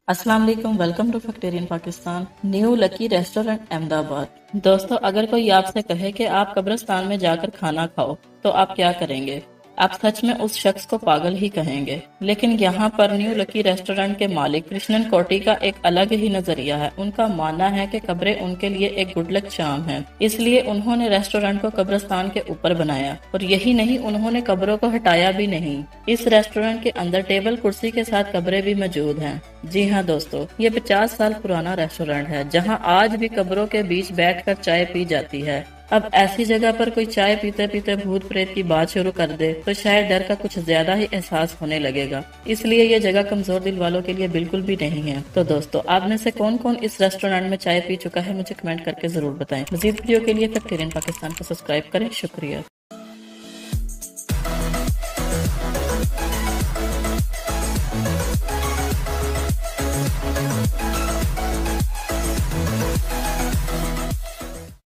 अस्सलाम वालेकुम, welcome to फैक्टेरियन Pakistan. New lucky restaurant Ahmedabad. दोस्तों, अगर कोई आपसे कहे कि आप कब्रिस्तान में जाकर खाना खाओ तो आप क्या करेंगे? आप सच में उस शख्स को पागल ही कहेंगे। लेकिन यहाँ पर न्यू लकी रेस्टोरेंट के मालिक कृष्णन कोटी का एक अलग ही नजरिया है। उनका मानना है कि कब्रें उनके लिए एक गुड लक चार्म है, इसलिए उन्होंने रेस्टोरेंट को कब्रिस्तान के ऊपर बनाया। और यही नहीं, उन्होंने कब्रों को हटाया भी नहीं। इस रेस्टोरेंट के अंदर टेबल कुर्सी के साथ कब्रें भी मौजूद हैं। जी हाँ दोस्तों, ये 50 साल पुराना रेस्टोरेंट है जहाँ आज भी कब्रों के बीच बैठकर चाय पी जाती है। अब ऐसी जगह पर कोई चाय पीते पीते भूत प्रेत की बात शुरू कर दे तो शायद डर का कुछ ज्यादा ही एहसास होने लगेगा। इसलिए ये जगह कमजोर दिल वालों के लिए बिल्कुल भी नहीं है। तो दोस्तों, आप में से कौन कौन इस रेस्टोरेंट में चाय पी चुका है, मुझे कमेंट करके जरूर बताएं। मजीद वीडियो के लिए फैक्टेरियन पाकिस्तान को सब्सक्राइब करें। शुक्रिया।